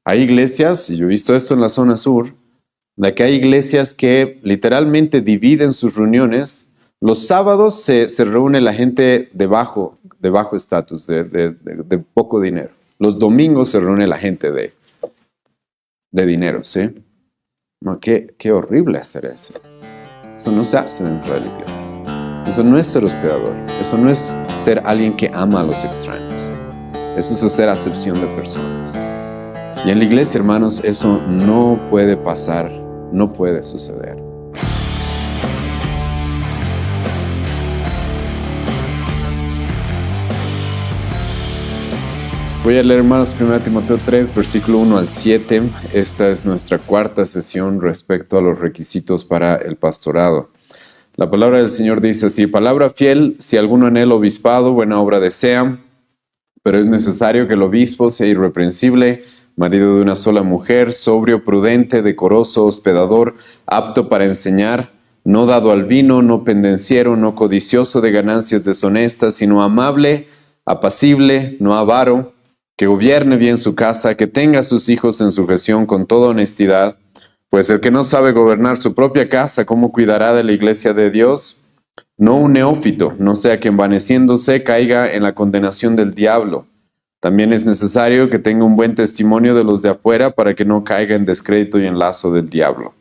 Hay iglesias, y yo he visto esto en la zona sur, de que hay iglesias que literalmente dividen sus reuniones. Los sábados se reúne la gente de bajo estatus, de poco dinero. Los domingos se reúne la gente de dinero, ¿sí? No, qué horrible hacer eso. Eso no se hace dentro de la iglesia. Eso no es ser hospedador. Eso no es ser alguien que ama a los extraños. Eso es hacer acepción de personas. Y en la iglesia, hermanos, eso no puede pasar, no puede suceder. Voy a leer, hermanos, 1 Timoteo 3, versículo 1 al 7. Esta es nuestra cuarta sesión respecto a los requisitos para el pastorado. La palabra del Señor dice así: palabra fiel, si alguno anhela obispado, buena obra desea, pero es necesario que el obispo sea irreprensible, marido de una sola mujer, sobrio, prudente, decoroso, hospedador, apto para enseñar, no dado al vino, no pendenciero, no codicioso de ganancias deshonestas, sino amable, apacible, no avaro, que gobierne bien su casa, que tenga a sus hijos en sujeción con toda honestidad, pues el que no sabe gobernar su propia casa, ¿cómo cuidará de la iglesia de Dios? No un neófito, no sea que envaneciéndose caiga en la condenación del diablo. También es necesario que tenga un buen testimonio de los de afuera para que no caiga en descrédito y en lazo del diablo.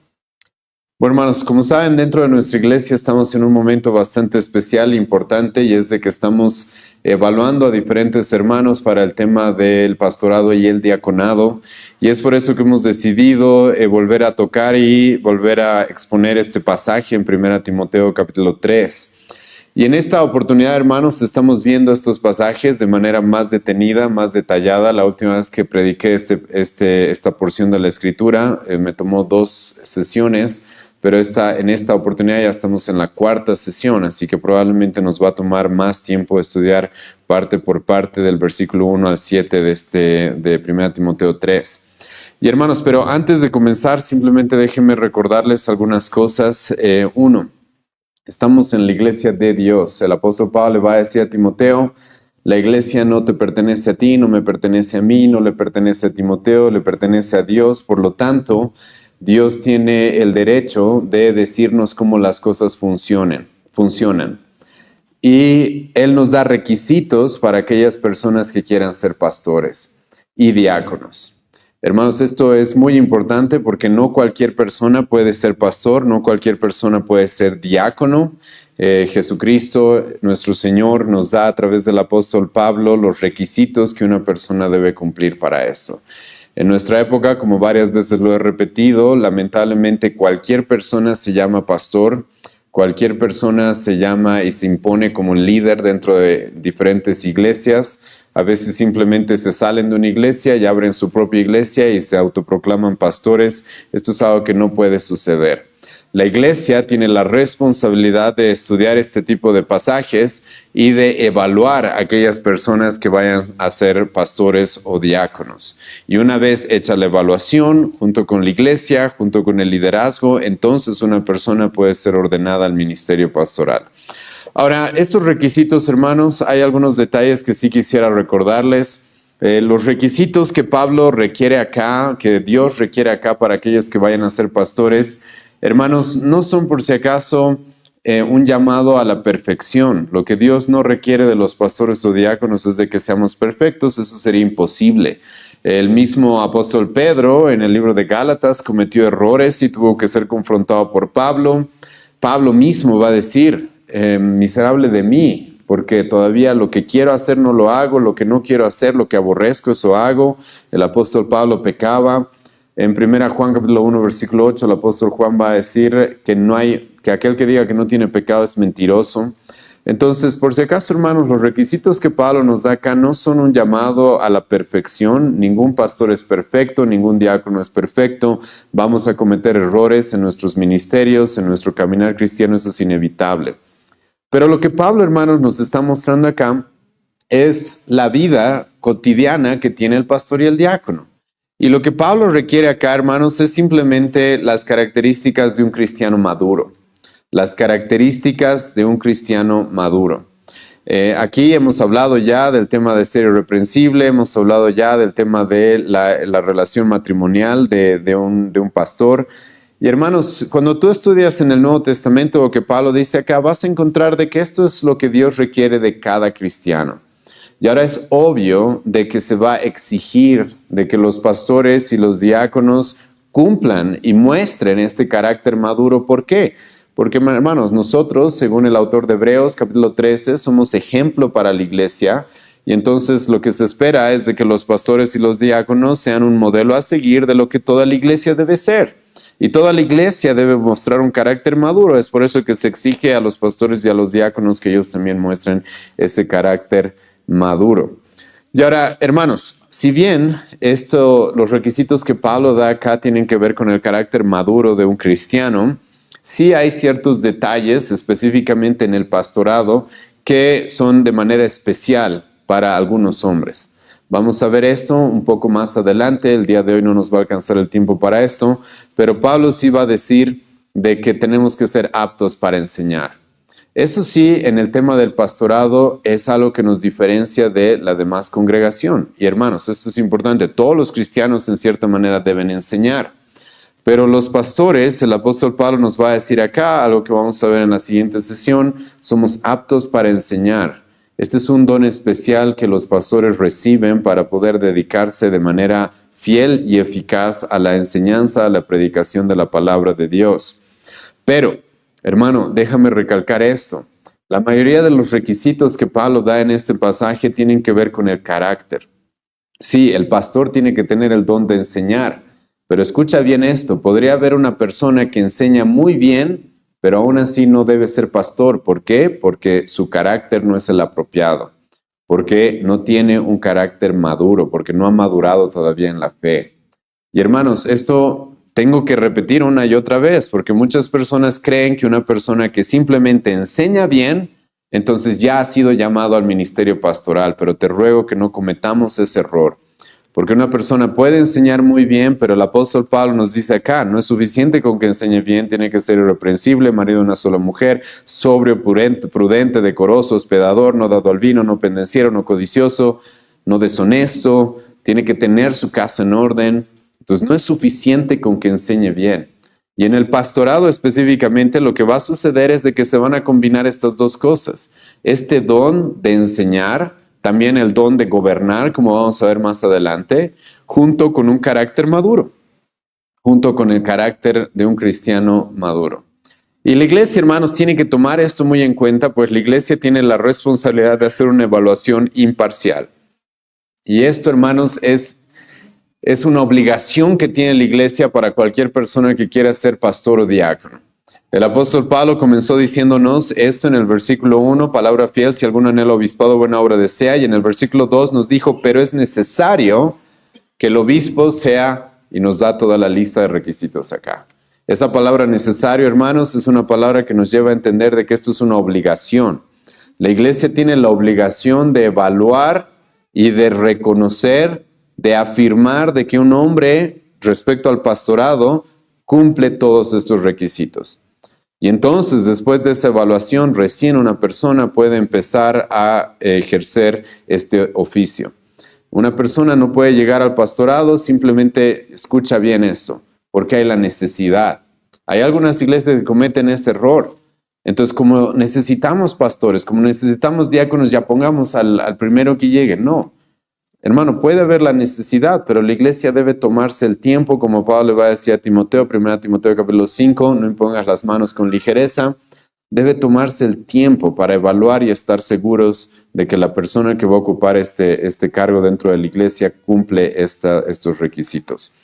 Bueno, hermanos, como saben, dentro de nuestra iglesia estamos en un momento bastante especial e importante, y es de que estamos evaluando a diferentes hermanos para el tema del pastorado y el diaconado, y es por eso que hemos decidido volver a tocar y volver a exponer este pasaje en 1 Timoteo capítulo 3. Y en esta oportunidad, hermanos, estamos viendo estos pasajes de manera más detenida, más detallada. La última vez que prediqué esta porción de la Escritura me tomó 2 sesiones, pero en esta oportunidad ya estamos en la cuarta sesión, así que probablemente nos va a tomar más tiempo estudiar parte por parte del versículo 1 al 7 de 1 Timoteo 3. Y hermanos, pero antes de comenzar, simplemente déjenme recordarles algunas cosas. Uno, estamos en la iglesia de Dios. El apóstol Pablo le va a decir a Timoteo: la iglesia no te pertenece a ti, no me pertenece a mí, no le pertenece a Timoteo, le pertenece a Dios. Por lo tanto, Dios tiene el derecho de decirnos cómo las cosas funcionan. Y Él nos da requisitos para aquellas personas que quieran ser pastores y diáconos. Hermanos, esto es muy importante porque no cualquier persona puede ser pastor, no cualquier persona puede ser diácono. Jesucristo, nuestro Señor, nos da a través del apóstol Pablo los requisitos que una persona debe cumplir para esto. En nuestra época, como varias veces lo he repetido, lamentablemente cualquier persona se llama pastor, cualquier persona se llama y se impone como líder dentro de diferentes iglesias. A veces simplemente se salen de una iglesia y abren su propia iglesia y se autoproclaman pastores. Esto es algo que no puede suceder. La iglesia tiene la responsabilidad de estudiar este tipo de pasajes y de evaluar a aquellas personas que vayan a ser pastores o diáconos. Y una vez hecha la evaluación, junto con la iglesia, junto con el liderazgo, entonces una persona puede ser ordenada al ministerio pastoral. Ahora, estos requisitos, hermanos, hay algunos detalles que sí quisiera recordarles. Los requisitos que Pablo requiere acá, que Dios requiere acá para aquellos que vayan a ser pastores, hermanos, no son por si acaso un llamado a la perfección. Lo que Dios no requiere de los pastores o diáconos es de que seamos perfectos. Eso sería imposible. El mismo apóstol Pedro en el libro de Gálatas cometió errores y tuvo que ser confrontado por Pablo. Pablo mismo va a decir: miserable de mí, porque todavía lo que quiero hacer no lo hago, lo que no quiero hacer, lo que aborrezco, eso hago. El apóstol Pablo pecaba. En 1 Juan capítulo 1, versículo 8, el apóstol Juan va a decir que aquel que diga que no tiene pecado es mentiroso. Entonces, por si acaso, hermanos, los requisitos que Pablo nos da acá no son un llamado a la perfección. Ningún pastor es perfecto, ningún diácono es perfecto. Vamos a cometer errores en nuestros ministerios, en nuestro caminar cristiano, eso es inevitable. Pero lo que Pablo, hermanos, nos está mostrando acá es la vida cotidiana que tiene el pastor y el diácono. Y lo que Pablo requiere acá, hermanos, es simplemente las características de un cristiano maduro. Las características de un cristiano maduro. Aquí hemos hablado ya del tema de ser irreprensible, hemos hablado ya del tema de la relación matrimonial de un pastor. Y hermanos, cuando tú estudias en el Nuevo Testamento lo que Pablo dice acá, vas a encontrar de que esto es lo que Dios requiere de cada cristiano. Y ahora es obvio de que se va a exigir de que los pastores y los diáconos cumplan y muestren este carácter maduro. ¿Por qué? Porque, hermanos, nosotros, según el autor de Hebreos, capítulo 13, somos ejemplo para la iglesia. Y entonces lo que se espera es de que los pastores y los diáconos sean un modelo a seguir de lo que toda la iglesia debe ser. Y toda la iglesia debe mostrar un carácter maduro. Es por eso que se exige a los pastores y a los diáconos que ellos también muestren ese carácter maduro. Y ahora, hermanos, si bien los requisitos que Pablo da acá tienen que ver con el carácter maduro de un cristiano, sí hay ciertos detalles, específicamente en el pastorado, que son de manera especial para algunos hombres. Vamos a ver esto un poco más adelante. El día de hoy no nos va a alcanzar el tiempo para esto, pero Pablo sí va a decir de que tenemos que ser aptos para enseñar. Eso sí, en el tema del pastorado es algo que nos diferencia de la demás congregación. Y hermanos, esto es importante. Todos los cristianos en cierta manera deben enseñar. Pero los pastores, el apóstol Pablo nos va a decir acá, algo que vamos a ver en la siguiente sesión, somos aptos para enseñar. Este es un don especial que los pastores reciben para poder dedicarse de manera fiel y eficaz a la enseñanza, a la predicación de la palabra de Dios. Pero, hermano, déjame recalcar esto. La mayoría de los requisitos que Pablo da en este pasaje tienen que ver con el carácter. Sí, el pastor tiene que tener el don de enseñar, pero escucha bien esto. Podría haber una persona que enseña muy bien, pero aún así no debe ser pastor. ¿Por qué? Porque su carácter no es el apropiado, porque no tiene un carácter maduro, porque no ha madurado todavía en la fe. Y hermanos, esto tengo que repetir una y otra vez, porque muchas personas creen que una persona que simplemente enseña bien, entonces ya ha sido llamado al ministerio pastoral, pero te ruego que no cometamos ese error. Porque una persona puede enseñar muy bien, pero el apóstol Pablo nos dice acá, no es suficiente con que enseñe bien, tiene que ser irreprensible, marido de una sola mujer, sobrio, prudente, decoroso, hospedador, no dado al vino, no pendenciero, no codicioso, no deshonesto, tiene que tener su casa en orden. Entonces no es suficiente con que enseñe bien. Y en el pastorado específicamente lo que va a suceder es de que se van a combinar estas dos cosas. Este don de enseñar, también el don de gobernar, como vamos a ver más adelante, junto con un carácter maduro, junto con el carácter de un cristiano maduro. Y la iglesia, hermanos, tiene que tomar esto muy en cuenta, pues la iglesia tiene la responsabilidad de hacer una evaluación imparcial. Y esto, hermanos, es una obligación que tiene la iglesia para cualquier persona que quiera ser pastor o diácono. El apóstol Pablo comenzó diciéndonos esto en el versículo 1, palabra fiel, si alguno anhela obispado, buena obra desea. Y en el versículo 2 nos dijo, pero es necesario que el obispo sea, y nos da toda la lista de requisitos acá. Esta palabra necesario, hermanos, es una palabra que nos lleva a entender de que esto es una obligación. La iglesia tiene la obligación de evaluar y de reconocer, de afirmar de que un hombre, respecto al pastorado, cumple todos estos requisitos. Y entonces, después de esa evaluación, recién una persona puede empezar a ejercer este oficio. Una persona no puede llegar al pastorado, simplemente escucha bien esto, porque hay la necesidad. Hay algunas iglesias que cometen ese error. Entonces, como necesitamos pastores, como necesitamos diáconos, ya pongamos al primero que llegue. No. Hermano, puede haber la necesidad, pero la iglesia debe tomarse el tiempo, como Pablo le va a decir a Timoteo, 1 Timoteo capítulo 5, no impongas las manos con ligereza. Debe tomarse el tiempo para evaluar y estar seguros de que la persona que va a ocupar este cargo dentro de la iglesia cumple estos requisitos.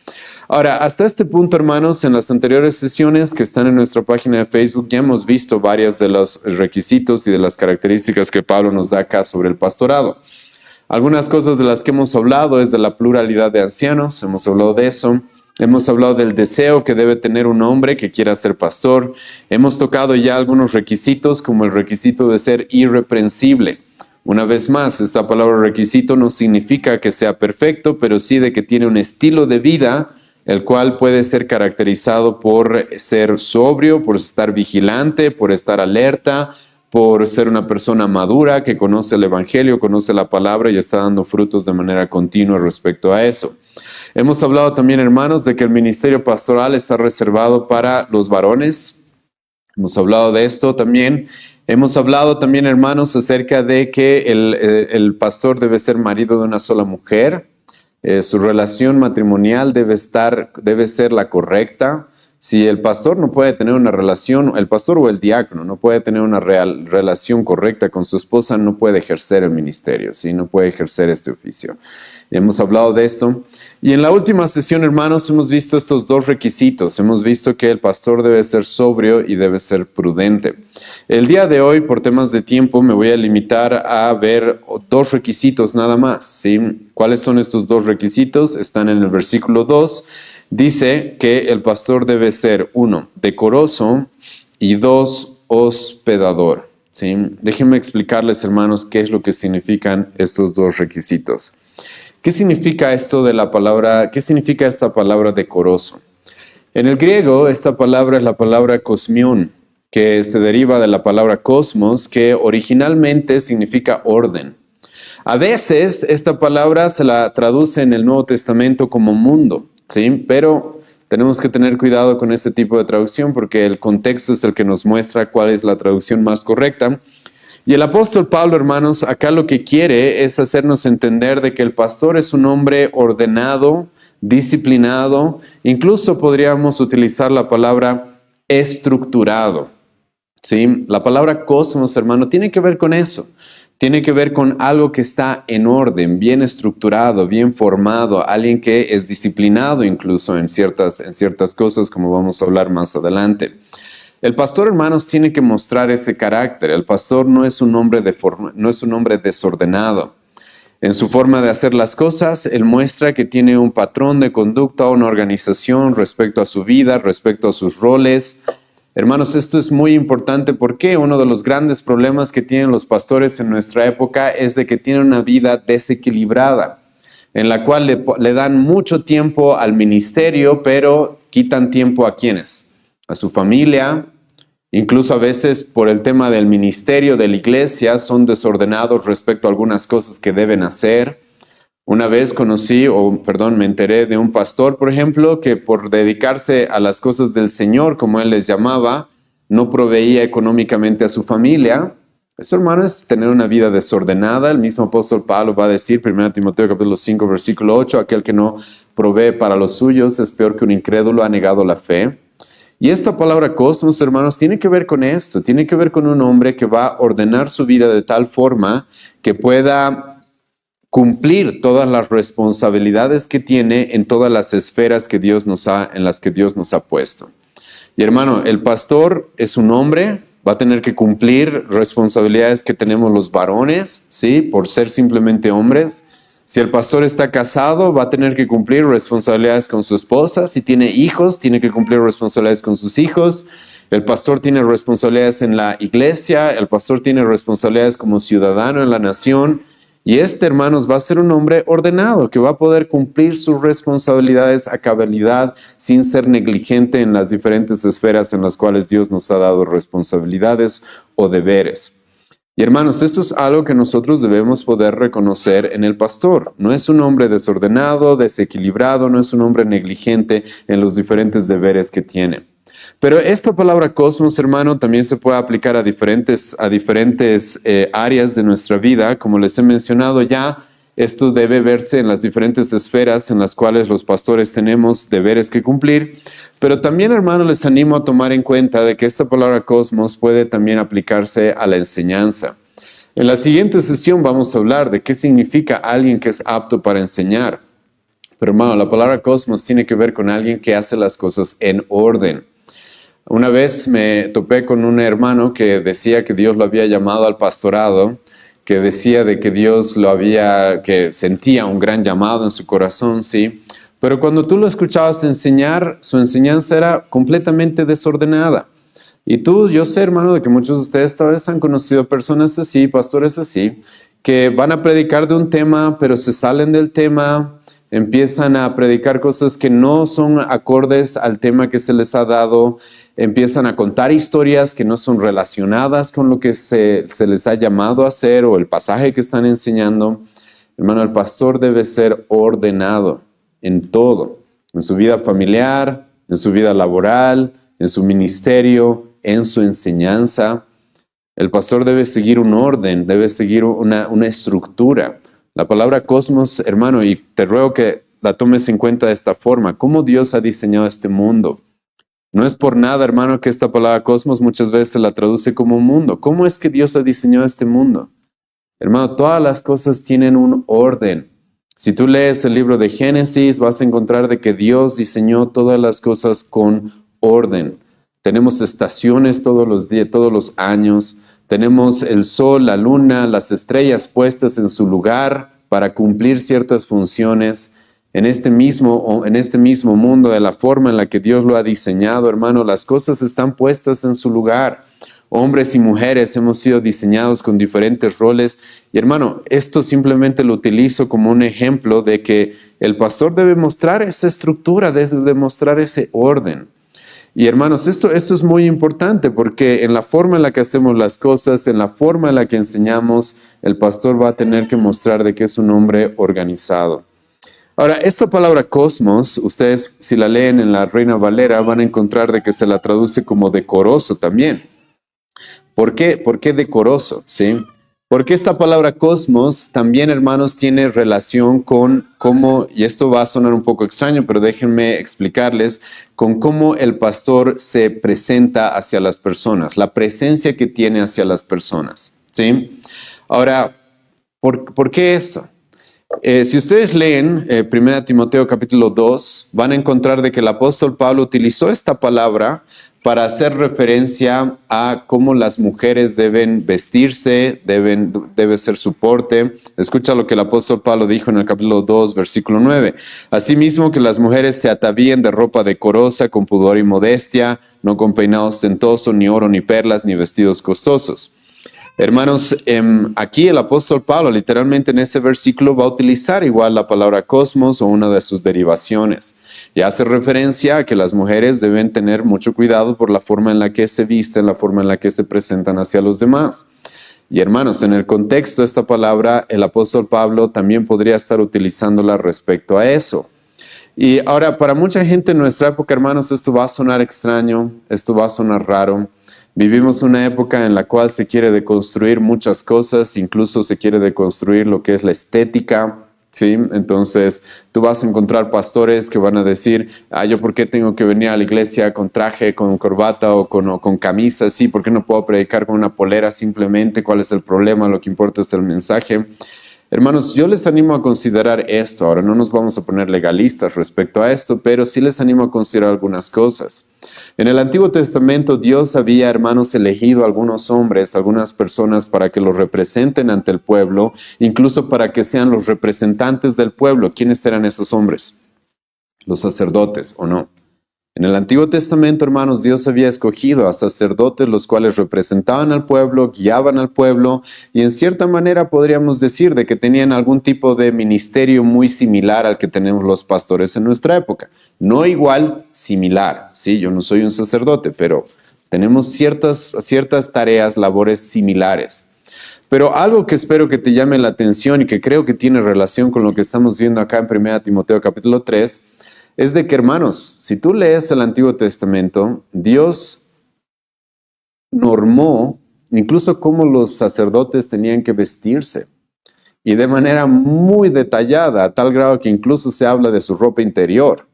Ahora, hasta este punto, hermanos, en las anteriores sesiones que están en nuestra página de Facebook, ya hemos visto varios de los requisitos y de las características que Pablo nos da acá sobre el pastorado. Algunas cosas de las que hemos hablado es de la pluralidad de ancianos, hemos hablado de eso. Hemos hablado del deseo que debe tener un hombre que quiera ser pastor. Hemos tocado ya algunos requisitos, como el requisito de ser irreprensible. Una vez más, esta palabra requisito no significa que sea perfecto, pero sí de que tiene un estilo de vida, el cual puede ser caracterizado por ser sobrio, por estar vigilante, por estar alerta, por ser una persona madura que conoce el Evangelio, conoce la palabra y está dando frutos de manera continua respecto a eso. Hemos hablado también, hermanos, de que el ministerio pastoral está reservado para los varones. Hemos hablado de esto también. Hemos hablado también, hermanos, acerca de que el pastor debe ser marido de una sola mujer. Su relación matrimonial debe ser la correcta. Si el pastor no puede tener una relación, el pastor o el diácono no puede tener una relación correcta con su esposa, no puede ejercer el ministerio, ¿sí? No puede ejercer este oficio. Hemos hablado de esto. Y en la última sesión, hermanos, hemos visto estos dos requisitos. Hemos visto que el pastor debe ser sobrio y debe ser prudente. El día de hoy, por temas de tiempo, me voy a limitar a ver dos requisitos nada más, ¿sí? ¿Cuáles son estos dos requisitos? Están en el versículo 2. Dice que el pastor debe ser, 1, decoroso y 2, hospedador, ¿sí? Déjenme explicarles, hermanos, qué es lo que significan estos dos requisitos. ¿Qué significa esto de la palabra? ¿Qué significa esta palabra decoroso? En el griego, esta palabra es la palabra kosmion, que se deriva de la palabra cosmos, que originalmente significa orden. A veces esta palabra se la traduce en el Nuevo Testamento como mundo, ¿sí? Pero tenemos que tener cuidado con este tipo de traducción porque el contexto es el que nos muestra cuál es la traducción más correcta. Y el apóstol Pablo, hermanos, acá lo que quiere es hacernos entender de que el pastor es un hombre ordenado, disciplinado, incluso podríamos utilizar la palabra estructurado, ¿sí? La palabra cosmos, hermano, tiene que ver con eso. Tiene que ver con algo que está en orden, bien estructurado, bien formado, alguien que es disciplinado incluso en ciertas cosas, como vamos a hablar más adelante. El pastor, hermanos, tiene que mostrar ese carácter. El pastor no es un hombre desordenado. En su forma de hacer las cosas, él muestra que tiene un patrón de conducta, una organización respecto a su vida, respecto a sus roles. Hermanos, esto es muy importante porque uno de los grandes problemas que tienen los pastores en nuestra época es de que tienen una vida desequilibrada, en la cual le dan mucho tiempo al ministerio, pero quitan tiempo ¿a quiénes? A su familia. Incluso a veces por el tema del ministerio, de la iglesia, son desordenados respecto a algunas cosas que deben hacer. Una vez me enteré de un pastor, por ejemplo, que por dedicarse a las cosas del Señor, como él les llamaba, no proveía económicamente a su familia. Eso, hermano, es tener una vida desordenada. El mismo apóstol Pablo va a decir, 1 Timoteo capítulo 5, versículo 8, aquel que no provee para los suyos es peor que un incrédulo, ha negado la fe. Y esta palabra cosmos, hermanos, tiene que ver con esto, tiene que ver con un hombre que va a ordenar su vida de tal forma que pueda cumplir todas las responsabilidades que tiene en todas las esferas en las que Dios nos ha puesto. Y hermano, el pastor es un hombre, va a tener que cumplir responsabilidades que tenemos los varones, ¿sí? Por ser simplemente hombres. Si el pastor está casado, va a tener que cumplir responsabilidades con su esposa. Si tiene hijos, tiene que cumplir responsabilidades con sus hijos. El pastor tiene responsabilidades en la iglesia. El pastor tiene responsabilidades como ciudadano en la nación. Y hermanos, va a ser un hombre ordenado que va a poder cumplir sus responsabilidades a cabalidad sin ser negligente en las diferentes esferas en las cuales Dios nos ha dado responsabilidades o deberes. Y hermanos, esto es algo que nosotros debemos poder reconocer en el pastor. No es un hombre desordenado, desequilibrado, no es un hombre negligente en los diferentes deberes que tiene. Pero esta palabra cosmos, hermano, también se puede aplicar a diferentes áreas de nuestra vida. Como les he mencionado ya, esto debe verse en las diferentes esferas en las cuales los pastores tenemos deberes que cumplir. Pero también, hermano, les animo a tomar en cuenta de que esta palabra cosmos puede también aplicarse a la enseñanza. En la siguiente sesión vamos a hablar de qué significa alguien que es apto para enseñar. Pero, hermano, la palabra cosmos tiene que ver con alguien que hace las cosas en orden. Una vez me topé con un hermano que decía que Dios lo había llamado al pastorado, que decía de que que sentía un gran llamado en su corazón, sí. Pero cuando tú lo escuchabas enseñar, su enseñanza era completamente desordenada. Y yo sé, hermano, de que muchos de ustedes tal vez han conocido personas así, pastores así, que van a predicar de un tema, pero se salen del tema, empiezan a predicar cosas que no son acordes al tema que se les ha dado. empiezan a contar historias que no son relacionadas con lo que se les ha llamado a hacer o el pasaje que están enseñando. Hermano, el pastor debe ser ordenado en todo, en su vida familiar, en su vida laboral, en su ministerio, en su enseñanza. El pastor debe seguir un orden, debe seguir una estructura. La palabra cosmos, hermano, y te ruego que la tomes en cuenta de esta forma, cómo Dios ha diseñado este mundo. No es por nada, hermano, que esta palabra cosmos muchas veces se la traduce como mundo. ¿Cómo es que Dios ha diseñado este mundo? Hermano, todas las cosas tienen un orden. Si tú lees el libro de Génesis, vas a encontrar de que Dios diseñó todas las cosas con orden. Tenemos estaciones todos los días, todos los años. Tenemos el sol, la luna, las estrellas puestas en su lugar para cumplir ciertas funciones. En este mismo mundo, de la forma en la que Dios lo ha diseñado, hermano, las cosas están puestas en su lugar. Hombres y mujeres hemos sido diseñados con diferentes roles. Y hermano, esto simplemente lo utilizo como un ejemplo de que el pastor debe mostrar esa estructura, debe mostrar ese orden. Y hermanos, esto es muy importante porque en la forma en la que hacemos las cosas, en la forma en la que enseñamos, el pastor va a tener que mostrar de que es un hombre organizado. Ahora, esta palabra cosmos, ustedes si la leen en la Reina Valera van a encontrar de que se la traduce como decoroso también. ¿Por qué? ¿Por qué decoroso? ¿Sí? Porque esta palabra cosmos también, hermanos, tiene relación con cómo, y esto va a sonar un poco extraño, pero déjenme explicarles, con cómo el pastor se presenta hacia las personas, la presencia que tiene hacia las personas. ¿Sí? Ahora, ¿por qué esto? Si ustedes leen 1 Timoteo capítulo 2, van a encontrar de que el apóstol Pablo utilizó esta palabra para hacer referencia a cómo las mujeres deben vestirse, debe ser su porte. Escucha lo que el apóstol Pablo dijo en el capítulo 2, versículo 9. Asimismo que las mujeres se atavíen de ropa decorosa, con pudor y modestia, no con peinado ostentoso, ni oro, ni perlas, ni vestidos costosos. Hermanos, aquí el apóstol Pablo literalmente en ese versículo va a utilizar igual la palabra cosmos o una de sus derivaciones. Y hace referencia a que las mujeres deben tener mucho cuidado por la forma en la que se visten, la forma en la que se presentan hacia los demás. Y hermanos, en el contexto de esta palabra, el apóstol Pablo también podría estar utilizándola respecto a eso. Y ahora, para mucha gente en nuestra época, hermanos, esto va a sonar extraño, esto va a sonar raro. Vivimos una época en la cual se quiere deconstruir muchas cosas, incluso se quiere deconstruir lo que es la estética, ¿sí? Entonces, tú vas a encontrar pastores que van a decir, ¿yo por qué tengo que venir a la iglesia con traje, con corbata o con camisa? ¿Sí? ¿Por qué no puedo predicar con una polera simplemente? ¿Cuál es el problema? Lo que importa es el mensaje. Hermanos, yo les animo a considerar esto. Ahora no nos vamos a poner legalistas respecto a esto, pero sí les animo a considerar algunas cosas. En el Antiguo Testamento Dios había, hermanos, elegido a algunos hombres, algunas personas para que los representen ante el pueblo, incluso para que sean los representantes del pueblo. ¿Quiénes eran esos hombres? Los sacerdotes, ¿o no? En el Antiguo Testamento, hermanos, Dios había escogido a sacerdotes los cuales representaban al pueblo, guiaban al pueblo y en cierta manera podríamos decir de que tenían algún tipo de ministerio muy similar al que tenemos los pastores en nuestra época. No igual, similar. Sí, yo no soy un sacerdote, pero tenemos ciertas tareas, labores similares. Pero algo que espero que te llame la atención y que creo que tiene relación con lo que estamos viendo acá en 1 Timoteo capítulo 3, es de que, hermanos, si tú lees el Antiguo Testamento, Dios normó incluso cómo los sacerdotes tenían que vestirse. Y de manera muy detallada, a tal grado que incluso se habla de su ropa interior.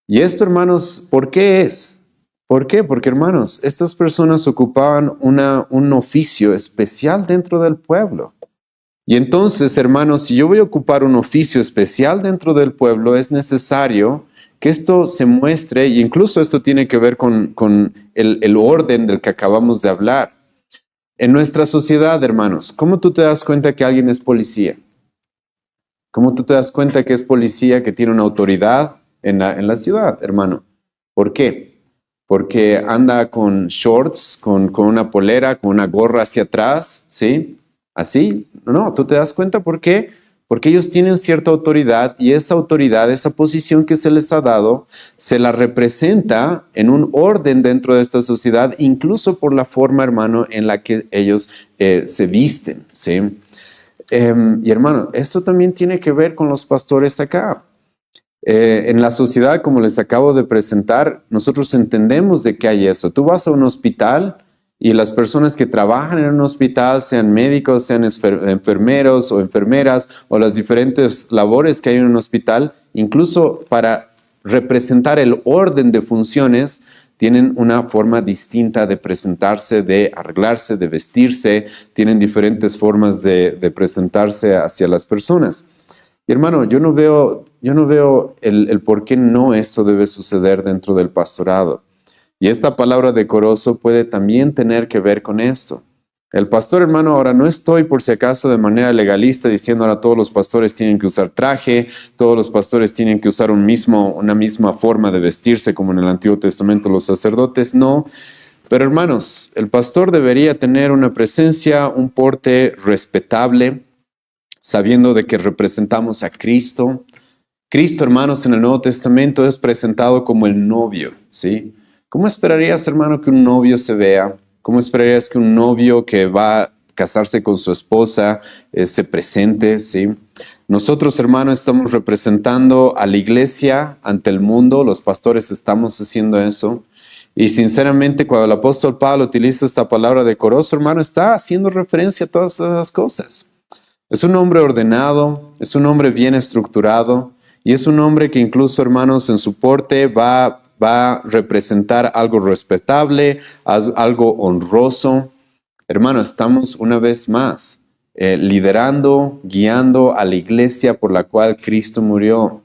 Y esto, hermanos, ¿por qué es? ¿Por qué? Porque, hermanos, estas personas ocupaban un oficio especial dentro del pueblo. Y entonces, hermanos, si yo voy a ocupar un oficio especial dentro del pueblo, es necesario que esto se muestre, y incluso esto tiene que ver con el orden del que acabamos de hablar. En nuestra sociedad, hermanos, ¿cómo tú te das cuenta que alguien es policía? ¿Cómo tú te das cuenta que es policía, que tiene una autoridad en la ciudad, hermano? ¿Por qué? Porque anda con shorts, con una polera, con una gorra hacia atrás, ¿sí? ¿Así? No, tú te das cuenta ¿por qué? porque ellos tienen cierta autoridad y esa autoridad, esa posición que se les ha dado, se la representa en un orden dentro de esta sociedad, incluso por la forma, hermano, en la que ellos se visten, ¿sí? Y hermano, esto también tiene que ver con los pastores acá. En la sociedad, como les acabo de presentar, nosotros entendemos de que hay eso. Tú vas a un hospital y las personas que trabajan en un hospital, sean médicos, sean enfermeros o enfermeras, o las diferentes labores que hay en un hospital, incluso para representar el orden de funciones, tienen una forma distinta de presentarse, de arreglarse, de vestirse, tienen diferentes formas de presentarse hacia las personas. Y hermano, yo no veo el por qué no esto debe suceder dentro del pastorado. Y esta palabra decoroso puede también tener que ver con esto. El pastor, hermano, ahora no estoy por si acaso de manera legalista diciendo ahora todos los pastores tienen que usar traje, todos los pastores tienen que usar una misma forma de vestirse como en el Antiguo Testamento los sacerdotes, no. Pero hermanos, el pastor debería tener una presencia, un porte respetable, sabiendo de que representamos a Cristo. Cristo, hermanos, en el Nuevo Testamento es presentado como el novio, ¿sí? ¿Cómo esperarías, hermano, que un novio se vea? ¿Cómo esperarías que un novio que va a casarse con su esposa se presente, ¿sí? Nosotros, hermano, estamos representando a la iglesia ante el mundo, los pastores estamos haciendo eso. Y sinceramente, cuando el apóstol Pablo utiliza esta palabra decoroso, hermano, está haciendo referencia a todas esas cosas. Es un hombre ordenado, es un hombre bien estructurado y es un hombre que incluso, hermanos, en su porte va a representar algo respetable, algo honroso. Hermano, estamos una vez más liderando, guiando a la iglesia por la cual Cristo murió.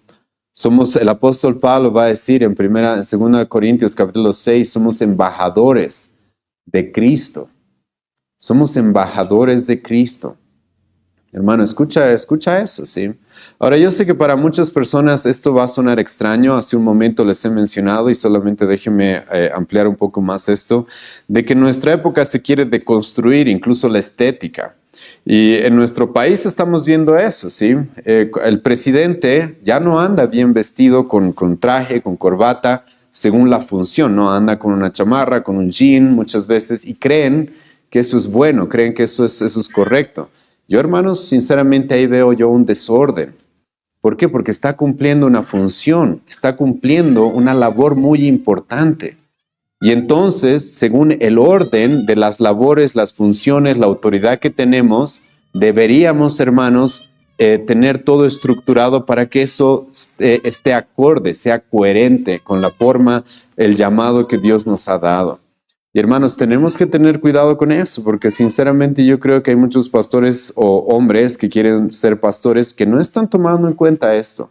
El apóstol Pablo va a decir en 2 Corintios capítulo 6, somos embajadores de Cristo. Somos embajadores de Cristo. Hermano, escucha eso, ¿sí? Ahora, yo sé que para muchas personas esto va a sonar extraño. Hace un momento les he mencionado, y solamente déjenme ampliar un poco más esto, de que en nuestra época se quiere deconstruir incluso la estética. Y en nuestro país estamos viendo eso, ¿sí? El presidente ya no anda bien vestido con traje, con corbata, según la función, ¿no? Anda con una chamarra, con un jean muchas veces, y creen que eso es bueno, creen que eso es correcto. Yo, hermanos, sinceramente ahí veo yo un desorden. ¿Por qué? Porque está cumpliendo una función, está cumpliendo una labor muy importante. Y entonces, según el orden de las labores, las funciones, la autoridad que tenemos, deberíamos, hermanos, tener todo estructurado para que eso esté acorde, sea coherente con la forma, el llamado que Dios nos ha dado. Y hermanos, tenemos que tener cuidado con eso, porque sinceramente yo creo que hay muchos pastores o hombres que quieren ser pastores que no están tomando en cuenta esto.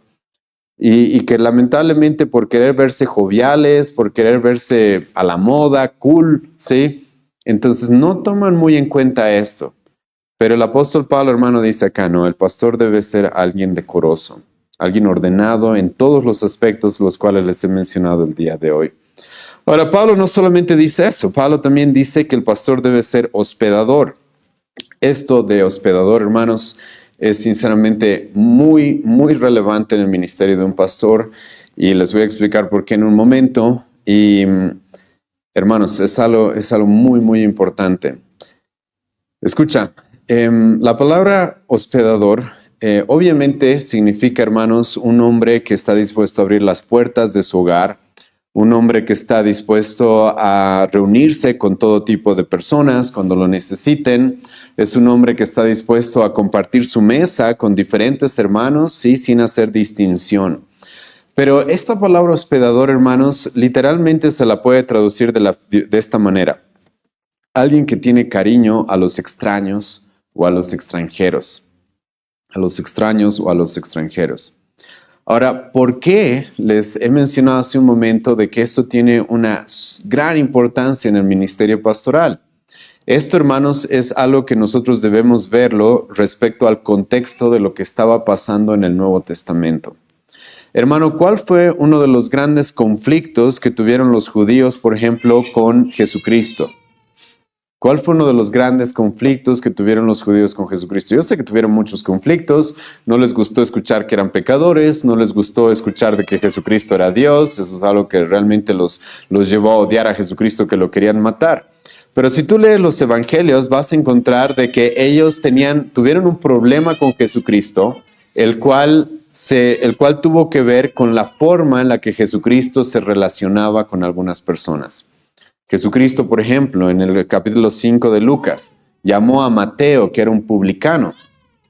Y que lamentablemente por querer verse joviales, por querer verse a la moda, cool, ¿sí? Entonces no toman muy en cuenta esto. Pero el apóstol Pablo, hermano, dice acá, no, el pastor debe ser alguien decoroso, alguien ordenado en todos los aspectos los cuales les he mencionado el día de hoy. Ahora, Pablo no solamente dice eso, Pablo también dice que el pastor debe ser hospedador. Esto de hospedador, hermanos, es sinceramente muy, muy relevante en el ministerio de un pastor y les voy a explicar por qué en un momento. Y, hermanos, es algo muy, muy importante. Escucha, la palabra hospedador obviamente significa, hermanos, un hombre que está dispuesto a abrir las puertas de su hogar, un hombre que está dispuesto a reunirse con todo tipo de personas cuando lo necesiten. Es un hombre que está dispuesto a compartir su mesa con diferentes hermanos, sí, sin hacer distinción. Pero esta palabra hospedador, hermanos, literalmente se la puede traducir de esta manera. Alguien que tiene cariño a los extraños o a los extranjeros. A los extraños o a los extranjeros. Ahora, ¿por qué les he mencionado hace un momento de que esto tiene una gran importancia en el ministerio pastoral? Esto, hermanos, es algo que nosotros debemos verlo respecto al contexto de lo que estaba pasando en el Nuevo Testamento. Hermano, ¿cuál fue uno de los grandes conflictos que tuvieron los judíos, por ejemplo, con Jesucristo? ¿Cuál fue uno de los grandes conflictos que tuvieron los judíos con Jesucristo? Yo sé que tuvieron muchos conflictos, no les gustó escuchar que eran pecadores, no les gustó escuchar de que Jesucristo era Dios, eso es algo que realmente los llevó a odiar a Jesucristo, que lo querían matar. Pero si tú lees los evangelios, vas a encontrar de que ellos tuvieron un problema con Jesucristo, el cual tuvo que ver con la forma en la que Jesucristo se relacionaba con algunas personas. Jesucristo, por ejemplo, en el capítulo 5 de Lucas, llamó a Mateo, que era un publicano.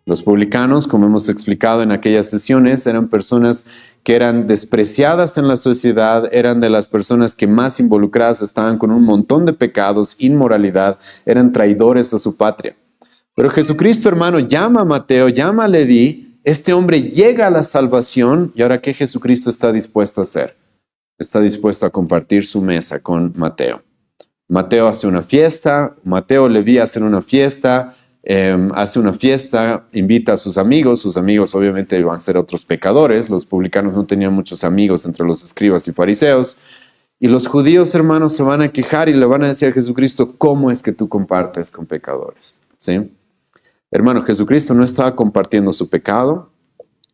Los publicanos, como hemos explicado en aquellas sesiones, eran personas que eran despreciadas en la sociedad, eran de las personas que más involucradas estaban con un montón de pecados, inmoralidad, eran traidores a su patria. Pero Jesucristo, hermano, llama a Mateo, llama a Leví, este hombre llega a la salvación, y ahora, ¿qué Jesucristo está dispuesto a hacer? Está dispuesto a compartir su mesa con Mateo. Mateo hace una fiesta, Leví hace una fiesta, invita a sus amigos obviamente iban a ser otros pecadores, los publicanos no tenían muchos amigos entre los escribas y fariseos, y los judíos, hermanos, se van a quejar y le van a decir a Jesucristo, ¿cómo es que tú compartes con pecadores? ¿Sí? Hermano, Jesucristo no estaba compartiendo su pecado,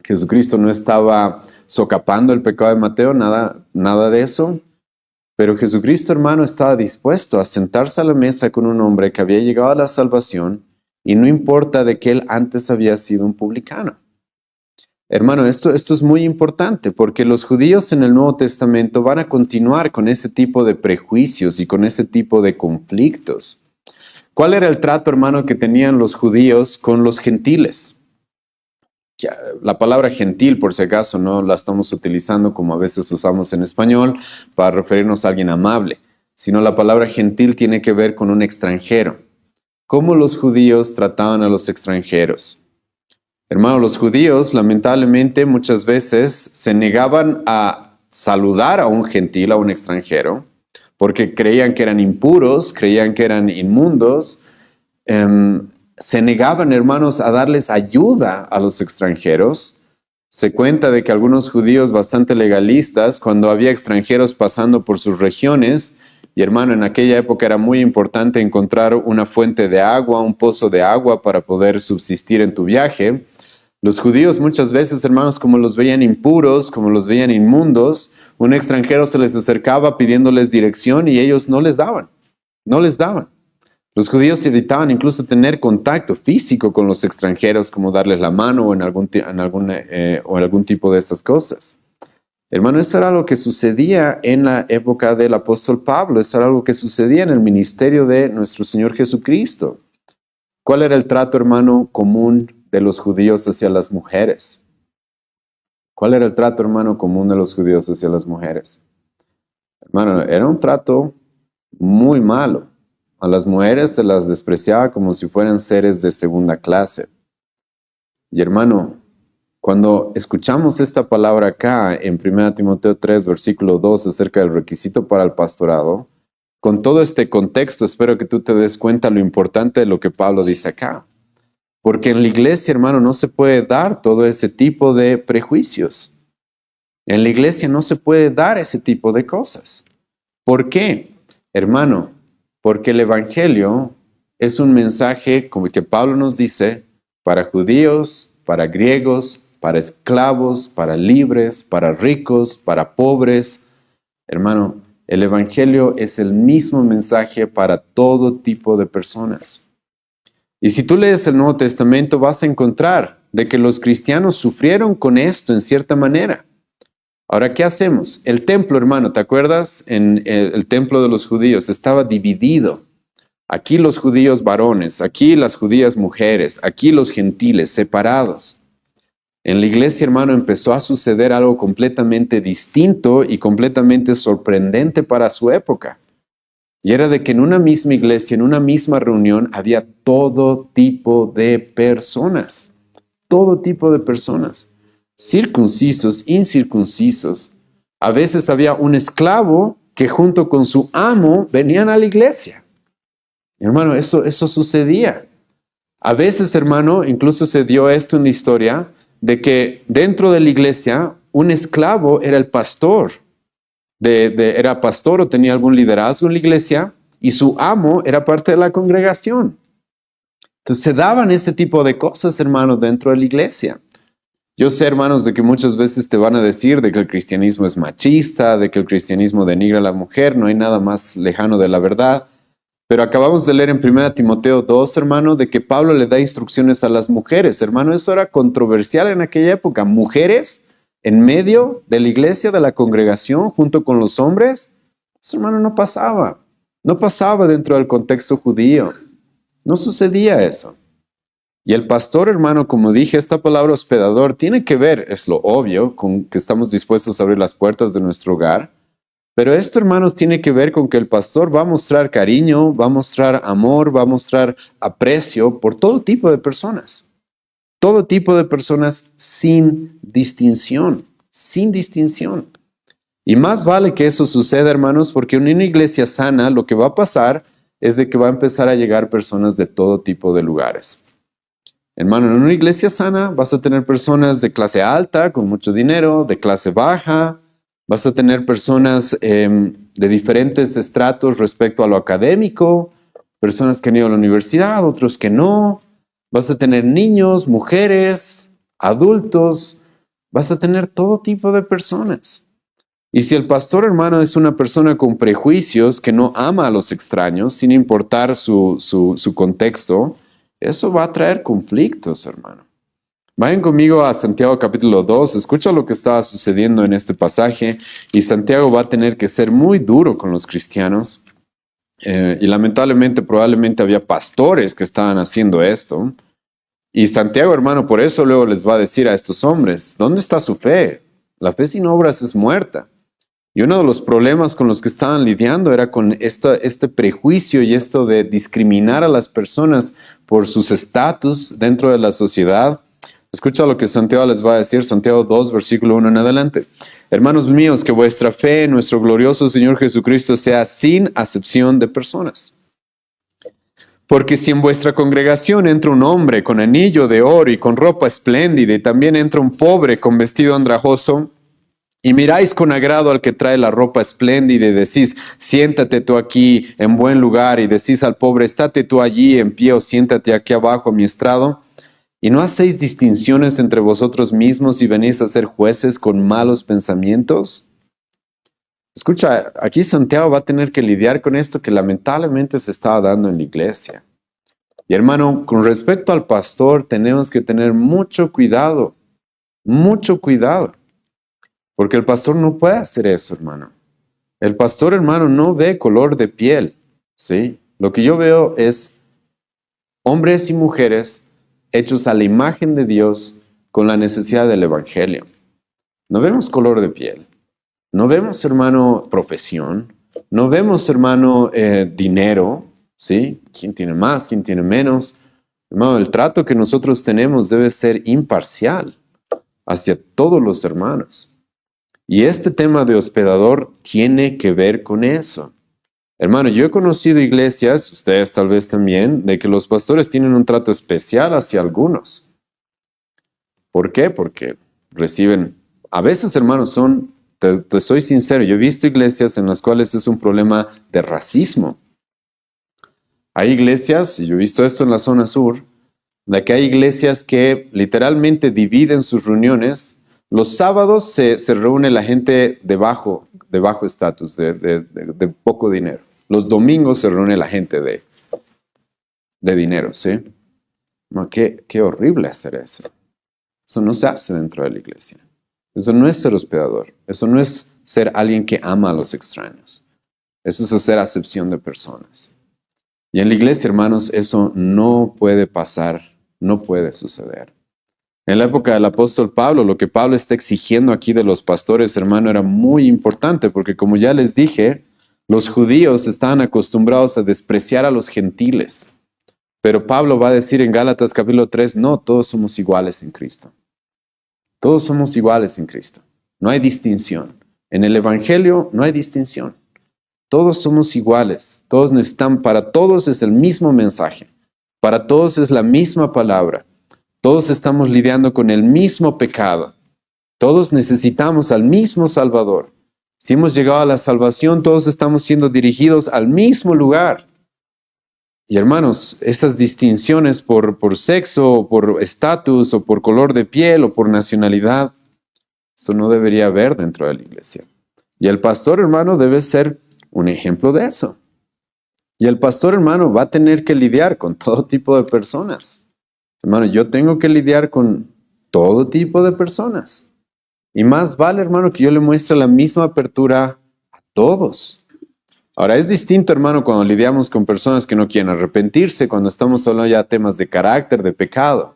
Jesucristo no estaba socapando el pecado de Mateo, nada de eso. Pero Jesucristo, hermano, estaba dispuesto a sentarse a la mesa con un hombre que había llegado a la salvación y no importa de que él antes había sido un publicano. Hermano, esto es muy importante porque los judíos en el Nuevo Testamento van a continuar con ese tipo de prejuicios y con ese tipo de conflictos. ¿Cuál era el trato, hermano, que tenían los judíos con los gentiles? La palabra gentil, por si acaso, no la estamos utilizando como a veces usamos en español para referirnos a alguien amable, sino la palabra gentil tiene que ver con un extranjero. ¿Cómo los judíos trataban a los extranjeros? Hermano, los judíos lamentablemente muchas veces se negaban a saludar a un gentil, a un extranjero, porque creían que eran impuros, creían que eran inmundos. Se negaban, hermanos, a darles ayuda a los extranjeros. Se cuenta de que algunos judíos bastante legalistas, cuando había extranjeros pasando por sus regiones, y hermano, en aquella época era muy importante encontrar una fuente de agua, un pozo de agua para poder subsistir en tu viaje. Los judíos muchas veces, hermanos, como los veían impuros, como los veían inmundos, un extranjero se les acercaba pidiéndoles dirección y ellos no les daban. Los judíos evitaban incluso tener contacto físico con los extranjeros, como darles la mano o en algún tipo de esas cosas. Hermano, eso era algo que sucedía en la época del apóstol Pablo, eso era algo que sucedía en el ministerio de nuestro Señor Jesucristo. ¿Cuál era el trato, hermano, común de los judíos hacia las mujeres? ¿Cuál era el trato, hermano, común de los judíos hacia las mujeres? Hermano, era un trato muy malo. A las mujeres se las despreciaba como si fueran seres de segunda clase. Y hermano, cuando escuchamos esta palabra acá en 1 Timoteo 3, versículo 2, acerca del requisito para el pastorado, con todo este contexto, espero que tú te des cuenta lo importante de lo que Pablo dice acá. Porque en la iglesia, hermano, no se puede dar todo ese tipo de prejuicios. En la iglesia no se puede dar ese tipo de cosas. ¿Por qué? Hermano, porque el evangelio es un mensaje, como que Pablo nos dice, para judíos, para griegos, para esclavos, para libres, para ricos, para pobres. Hermano, el evangelio es el mismo mensaje para todo tipo de personas. Y si tú lees el Nuevo Testamento vas a encontrar de que los cristianos sufrieron con esto en cierta manera. Ahora, ¿qué hacemos? El templo, hermano, ¿te acuerdas? En el templo de los judíos estaba dividido. Aquí los judíos varones, aquí las judías mujeres, aquí los gentiles separados. En la iglesia, hermano, empezó a suceder algo completamente distinto y completamente sorprendente para su época. Y era de que en una misma iglesia, en una misma reunión, había todo tipo de personas. Todo tipo de personas. Circuncisos, incircuncisos. A veces había un esclavo que junto con su amo venían a la iglesia. Hermano, eso sucedía. A veces, hermano, incluso se dio esto en la historia, de que dentro de la iglesia un esclavo era el pastor. Era pastor o tenía algún liderazgo en la iglesia, y su amo era parte de la congregación. Entonces se daban ese tipo de cosas, hermanos, dentro de la iglesia. Yo sé, hermanos, de que muchas veces te van a decir de que el cristianismo es machista, de que el cristianismo denigra a la mujer, no hay nada más lejano de la verdad. Pero acabamos de leer en 1 Timoteo 2, hermano, de que Pablo le da instrucciones a las mujeres. Hermano, eso era controversial en aquella época. Mujeres en medio de la iglesia, de la congregación, junto con los hombres. Eso, hermano, no pasaba. No pasaba dentro del contexto judío. No sucedía eso. Y el pastor, hermano, como dije, esta palabra hospedador tiene que ver, es lo obvio, con que estamos dispuestos a abrir las puertas de nuestro hogar. Pero esto, hermanos, tiene que ver con que el pastor va a mostrar cariño, va a mostrar amor, va a mostrar aprecio por todo tipo de personas. Todo tipo de personas sin distinción, sin distinción. Y más vale que eso suceda, hermanos, porque en una iglesia sana lo que va a pasar es de que va a empezar a llegar personas de todo tipo de lugares. Hermano, en una iglesia sana vas a tener personas de clase alta, con mucho dinero, de clase baja. Vas a tener personas de diferentes estratos respecto a lo académico, personas que han ido a la universidad, otros que no. Vas a tener niños, mujeres, adultos. Vas a tener todo tipo de personas. Y si el pastor, hermano, es una persona con prejuicios que no ama a los extraños, sin importar su contexto, eso va a traer conflictos, hermano. Vayan conmigo a Santiago capítulo 2, escucha lo que estaba sucediendo en este pasaje y Santiago va a tener que ser muy duro con los cristianos y lamentablemente probablemente había pastores que estaban haciendo esto y Santiago, hermano, por eso luego les va a decir a estos hombres, ¿dónde está su fe? La fe sin obras es muerta. Y uno de los problemas con los que estaban lidiando era con este prejuicio y esto de discriminar a las personas por sus estatus dentro de la sociedad. Escucha lo que Santiago les va a decir, Santiago 2, versículo 1 en adelante. Hermanos míos, que vuestra fe en nuestro glorioso Señor Jesucristo sea sin acepción de personas. Porque si en vuestra congregación entra un hombre con anillo de oro y con ropa espléndida, y también entra un pobre con vestido andrajoso, y miráis con agrado al que trae la ropa espléndida y decís, siéntate tú aquí en buen lugar, y decís al pobre, estate tú allí en pie o siéntate aquí abajo a mi estrado, y no hacéis distinciones entre vosotros mismos y venís a ser jueces con malos pensamientos. Escucha, aquí Santiago va a tener que lidiar con esto que lamentablemente se estaba dando en la iglesia. Y hermano, con respecto al pastor tenemos que tener mucho cuidado, porque el pastor no puede hacer eso, hermano. El pastor, hermano, no ve color de piel, ¿sí? Lo que yo veo es hombres y mujeres hechos a la imagen de Dios con la necesidad del evangelio. No vemos color de piel, no vemos, hermano, profesión, no vemos, hermano, dinero, ¿sí? ¿Quién tiene más, quién tiene menos? Hermano, el trato que nosotros tenemos debe ser imparcial hacia todos los hermanos. Y este tema de hospedador tiene que ver con eso. Hermano, yo he conocido iglesias, ustedes tal vez también, de que los pastores tienen un trato especial hacia algunos. ¿Por qué? Porque reciben, a veces, hermanos, te soy sincero, yo he visto iglesias en las cuales es un problema de racismo. Hay iglesias, y yo he visto esto en la zona sur, de que hay iglesias que literalmente dividen sus reuniones. Los sábados se reúne la gente de bajo estatus, de poco dinero. Los domingos se reúne la gente de dinero, ¿sí? No, qué horrible hacer eso. Eso no se hace dentro de la iglesia. Eso no es ser hospedador. Eso no es ser alguien que ama a los extraños. Eso es hacer acepción de personas. Y en la iglesia, hermanos, eso no puede pasar, no puede suceder. En la época del apóstol Pablo, lo que Pablo está exigiendo aquí de los pastores, hermano, era muy importante, porque como ya les dije, los judíos estaban acostumbrados a despreciar a los gentiles. Pero Pablo va a decir en Gálatas capítulo 3, no, todos somos iguales en Cristo. Todos somos iguales en Cristo. No hay distinción. En el Evangelio no hay distinción. Todos somos iguales. Para todos es el mismo mensaje. Para todos es la misma palabra. Todos estamos lidiando con el mismo pecado. Todos necesitamos al mismo Salvador. Si hemos llegado a la salvación, todos estamos siendo dirigidos al mismo lugar. Y hermanos, esas distinciones por sexo, o por estatus, o por color de piel, o por nacionalidad, eso no debería haber dentro de la iglesia. Y el pastor, hermano, debe ser un ejemplo de eso. Y el pastor, hermano, va a tener que lidiar con todo tipo de personas. Hermano, yo tengo que lidiar con todo tipo de personas. Y más vale, hermano, que yo le muestre la misma apertura a todos. Ahora, es distinto, hermano, cuando lidiamos con personas que no quieren arrepentirse, cuando estamos hablando ya de temas de carácter, de pecado.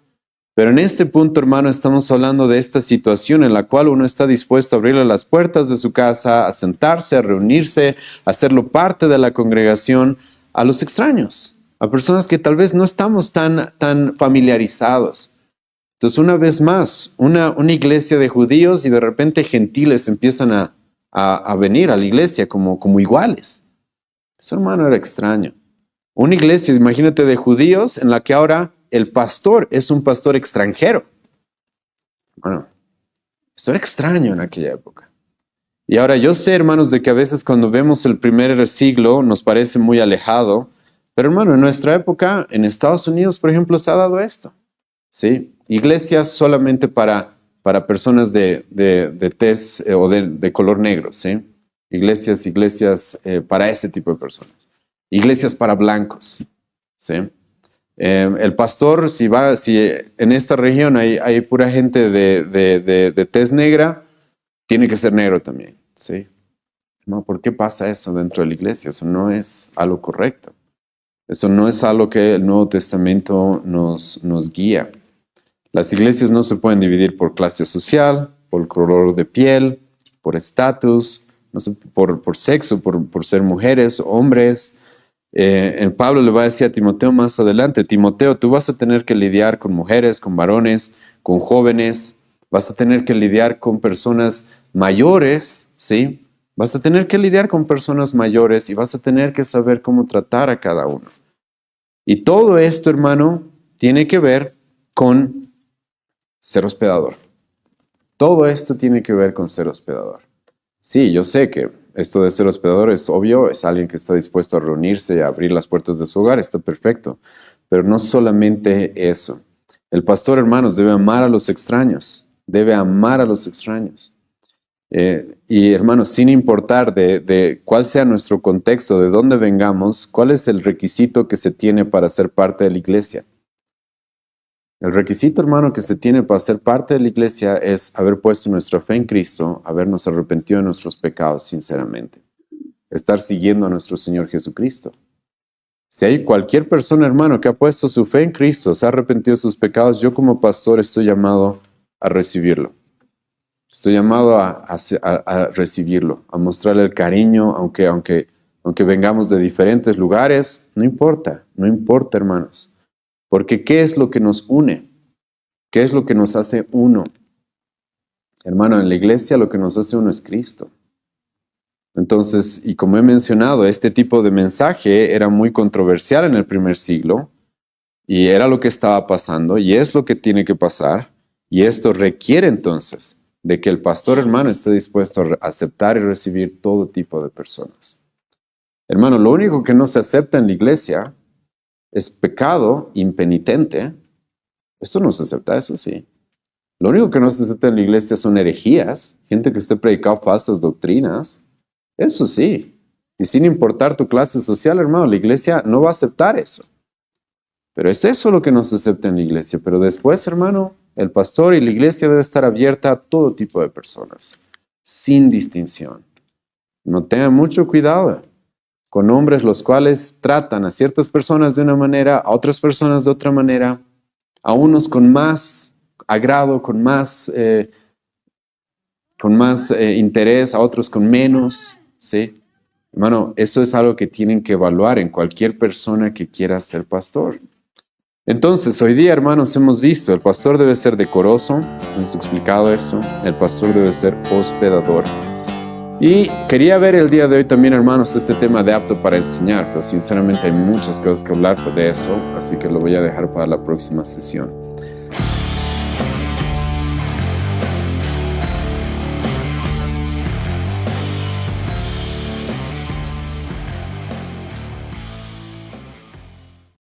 Pero en este punto, hermano, estamos hablando de esta situación en la cual uno está dispuesto a abrirle las puertas de su casa, a sentarse, a reunirse, a hacerlo parte de la congregación, a los extraños, a personas que tal vez no estamos tan familiarizados. Entonces, una vez más, una iglesia de judíos y de repente gentiles empiezan a venir a la iglesia como iguales. Eso, hermano, era extraño. Una iglesia, imagínate, de judíos en la que ahora el pastor es un pastor extranjero. Bueno, eso era extraño en aquella época. Y ahora yo sé, hermanos, de que a veces cuando vemos el primer siglo nos parece muy alejado, pero hermano, en nuestra época, en Estados Unidos, por ejemplo, se ha dado esto. ¿Sí? Iglesias solamente para personas de tez o de color negro, ¿sí? Iglesias para ese tipo de personas. Iglesias para blancos, ¿sí? El pastor, si en esta región hay pura gente de tez negra, tiene que ser negro también, ¿sí? No, ¿por qué pasa eso dentro de la iglesia? Eso no es algo correcto. Eso no es algo que el Nuevo Testamento nos guía. Las iglesias no se pueden dividir por clase social, por color de piel, por estatus, no sé, por sexo, por ser mujeres, hombres. Pablo le va a decir a Timoteo más adelante, Timoteo, tú vas a tener que lidiar con mujeres, con varones, con jóvenes, vas a tener que lidiar con personas mayores, ¿sí? Vas a tener que lidiar con personas mayores y vas a tener que saber cómo tratar a cada uno. Y todo esto, hermano, tiene que ver con ser hospedador. Todo esto tiene que ver con ser hospedador. Sí, yo sé que esto de ser hospedador es obvio, es alguien que está dispuesto a reunirse y a abrir las puertas de su hogar, está perfecto. Pero no solamente eso. El pastor, hermanos, debe amar a los extraños. Debe amar a los extraños. Y hermanos, sin importar de cuál sea nuestro contexto, de dónde vengamos, cuál es el requisito que se tiene para ser parte de la iglesia. El requisito, hermano, que se tiene para ser parte de la iglesia es haber puesto nuestra fe en Cristo, habernos arrepentido de nuestros pecados sinceramente, estar siguiendo a nuestro Señor Jesucristo. Si hay cualquier persona, hermano, que ha puesto su fe en Cristo, se ha arrepentido de sus pecados, yo como pastor estoy llamado a recibirlo. Estoy llamado a recibirlo, a mostrarle el cariño, aunque vengamos de diferentes lugares, no importa, hermanos. Porque ¿qué es lo que nos une? ¿Qué es lo que nos hace uno? Hermano, en la iglesia lo que nos hace uno es Cristo. Entonces, y como he mencionado, este tipo de mensaje era muy controversial en el primer siglo, y era lo que estaba pasando, y es lo que tiene que pasar, y esto requiere entonces de que el pastor, hermano, esté dispuesto a aceptar y recibir todo tipo de personas. Hermano, lo único que no se acepta en la iglesia es pecado impenitente. Eso no se acepta, eso sí. Lo único que no se acepta en la iglesia son herejías, gente que esté predicando falsas doctrinas. Eso sí. Y sin importar tu clase social, hermano, la iglesia no va a aceptar eso. Pero es eso lo que no se acepta en la iglesia. Pero después, hermano, el pastor y la iglesia debe estar abierta a todo tipo de personas, sin distinción. No tengan mucho cuidado con hombres los cuales tratan a ciertas personas de una manera, a otras personas de otra manera, a unos con más agrado, con más interés, a otros con menos, ¿sí? Hermano, eso es algo que tienen que evaluar en cualquier persona que quiera ser pastor. Entonces, hoy día, hermanos, hemos visto, el pastor debe ser decoroso, hemos explicado eso, el pastor debe ser hospedador. Y quería ver el día de hoy también, hermanos, este tema de apto para enseñar, pero sinceramente hay muchas cosas que hablar de eso, así que lo voy a dejar para la próxima sesión.